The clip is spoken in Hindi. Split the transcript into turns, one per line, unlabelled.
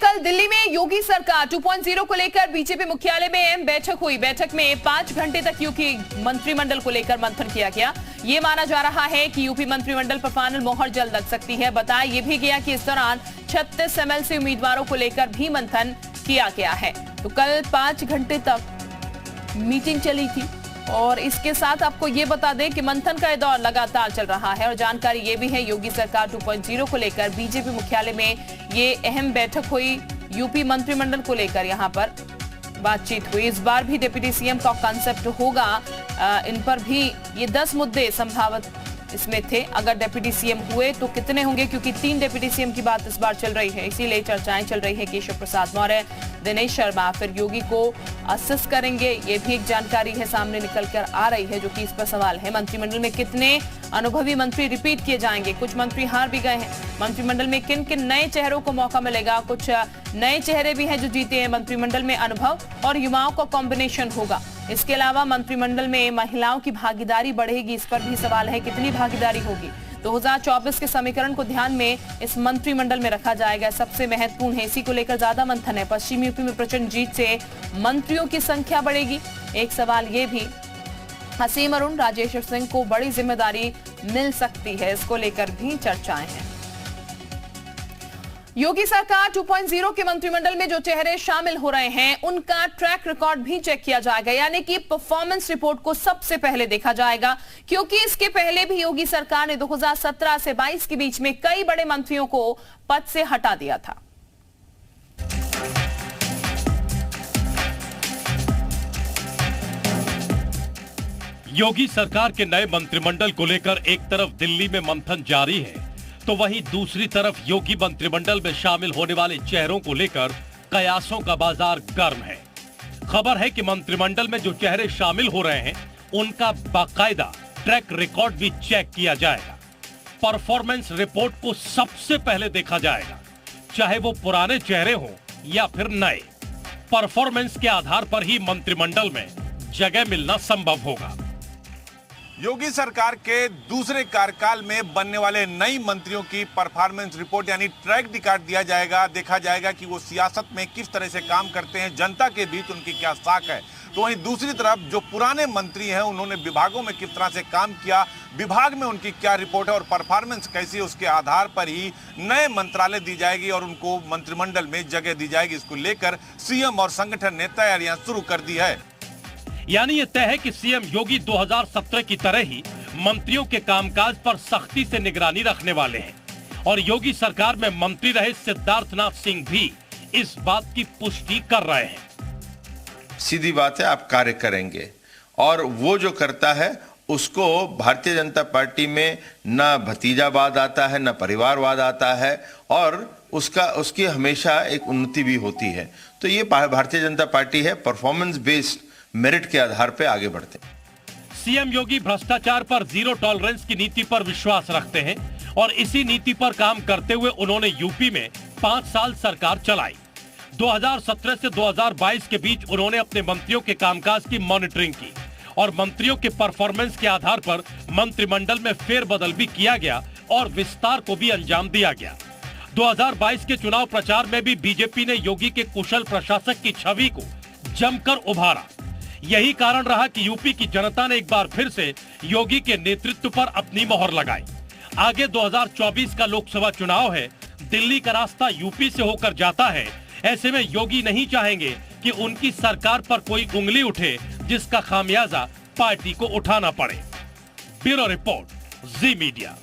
कल दिल्ली में योगी सरकार 2.0 को लेकर बीजेपी मुख्यालय में अहम बैठक हुई। बैठक में 5 घंटे तक यूपी मंत्रिमंडल को लेकर मंथन किया गया। ये माना जा रहा है कि यूपी मंत्रिमंडल पर फाइनल मोहर जल्द लग सकती है। बताया ये भी गया कि इस दौरान 36 एमएलसी उम्मीदवारों को लेकर भी मंथन किया गया है। तो कल 5 घंटे तक मीटिंग चली थी और इसके साथ आपको ये बता दें कि मंथन का दौर लगातार चल रहा है। और जानकारी ये भी है, योगी सरकार 2.0 को लेकर बीजेपी मुख्यालय में ये अहम बैठक हुई। यूपी मंत्रिमंडल को लेकर यहां पर बातचीत हुई। इस बार भी डिप्टी सीएम का कॉन्सेप्ट होगा। इन पर भी ये 10 मुद्दे संभावित इसमें थे। अगर डिप्टी सीएम हुए तो कितने होंगे, क्योंकि 3 डिप्टी सीएम की बात इस बार चल रही है। इसीलिए चर्चाएं चल रही है। केशव प्रसाद मौर्य, दिनेश शर्मा फिर योगी को असिस्ट करेंगे, ये भी एक जानकारी है सामने निकल कर आ रही है, जो कि इस पर सवाल है। मंत्रिमंडल में कितने अनुभवी मंत्री रिपीट किए जाएंगे? कुछ मंत्री हार भी गए हैं। मंत्रिमंडल में किन किन नए चेहरों को मौका मिलेगा? कुछ नए चेहरे भी हैं जो जीते हैं। मंत्रिमंडल में अनुभव और युवाओं का कॉम्बिनेशन होगा। इसके अलावा मंत्रिमंडल में महिलाओं की भागीदारी बढ़ेगी, इस पर भी सवाल है कितनी भागीदारी होगी। 2024 के समीकरण को ध्यान में इस मंत्रिमंडल में रखा जाएगा, सबसे महत्वपूर्ण है। इसी को लेकर ज्यादा मंथन है। पश्चिमी यूपी में प्रचंड जीत से मंत्रियों की संख्या बढ़ेगी। एक सवाल ये भी, हसीम अरुण राजेश सिंह को बड़ी जिम्मेदारी मिल सकती है, इसको लेकर भी चर्चाएं हैं। योगी सरकार 2.0 के मंत्रिमंडल में जो चेहरे शामिल हो रहे हैं उनका ट्रैक रिकॉर्ड भी चेक किया जाएगा, यानी कि परफॉर्मेंस रिपोर्ट को सबसे पहले देखा जाएगा। क्योंकि इसके पहले भी योगी सरकार ने 2017 से 22 के बीच में कई बड़े मंत्रियों को पद से हटा दिया था।
योगी सरकार के नए मंत्रिमंडल को लेकर एक तरफ दिल्ली में मंथन जारी है, तो वहीं दूसरी तरफ योगी मंत्रिमंडल में शामिल होने वाले चेहरों को लेकर कयासों का बाजार गर्म है। खबर है कि मंत्रिमंडल में जो चेहरे शामिल हो रहे हैं उनका बाकायदा ट्रैक रिकॉर्ड भी चेक किया जाएगा। परफॉर्मेंस रिपोर्ट को सबसे पहले देखा जाएगा, चाहे वो पुराने चेहरे हों या फिर नए। परफॉर्मेंस के आधार पर ही मंत्रिमंडल में जगह मिलना संभव होगा।
योगी सरकार के दूसरे कार्यकाल में बनने वाले नई मंत्रियों की परफॉर्मेंस रिपोर्ट यानी ट्रैक रिकॉर्ड दिया जाएगा। देखा जाएगा कि वो सियासत में किस तरह से काम करते हैं, जनता के बीच उनकी क्या साख है। तो वहीं दूसरी तरफ जो पुराने मंत्री हैं उन्होंने विभागों में किस तरह से काम किया, विभाग में उनकी क्या रिपोर्ट है और परफॉर्मेंस कैसी है, उसके आधार पर ही नए मंत्रालय दी जाएगी और उनको मंत्रिमंडल में जगह दी जाएगी। इसको लेकर सीएम और संगठन ने तैयारियां शुरू कर दी है।
यानी ये तय है कि सीएम योगी 2017 की तरह ही मंत्रियों के कामकाज पर सख्ती से निगरानी रखने वाले हैं। और योगी सरकार में मंत्री रहे सिद्धार्थनाथ सिंह भी इस बात की पुष्टि कर रहे हैं।
सीधी बात है, आप कार्य करेंगे और वो जो करता है उसको भारतीय जनता पार्टी में न भतीजावाद आता है, न परिवारवाद आता है और उसकी हमेशा एक उन्नति भी होती है। तो ये भारतीय जनता पार्टी है, परफॉर्मेंस बेस्ड मेरिट के आधार पे आगे बढ़ते हैं।
सीएम योगी भ्रष्टाचार पर जीरो टॉलरेंस की नीति पर विश्वास रखते हैं और इसी नीति पर काम करते हुए उन्होंने यूपी में 5 साल सरकार चलाई। 2017 से 2022 के बीच उन्होंने अपने मंत्रियों के कामकाज की मॉनिटरिंग की और मंत्रियों के परफॉर्मेंस के आधार पर मंत्रिमंडल में फेरबदल भी किया गया और विस्तार को भी अंजाम दिया गया। 2022 के चुनाव प्रचार में भी बीजेपी ने योगी के कुशल प्रशासक की छवि को जमकर उभारा। यही कारण रहा कि यूपी की जनता ने एक बार फिर से योगी के नेतृत्व पर अपनी मोहर लगाई। आगे 2024 का लोकसभा चुनाव है, दिल्ली का रास्ता यूपी से होकर जाता है। ऐसे में योगी नहीं चाहेंगे कि उनकी सरकार पर कोई उंगली उठे जिसका खामियाजा पार्टी को उठाना पड़े। ब्यूरो रिपोर्ट, जी मीडिया।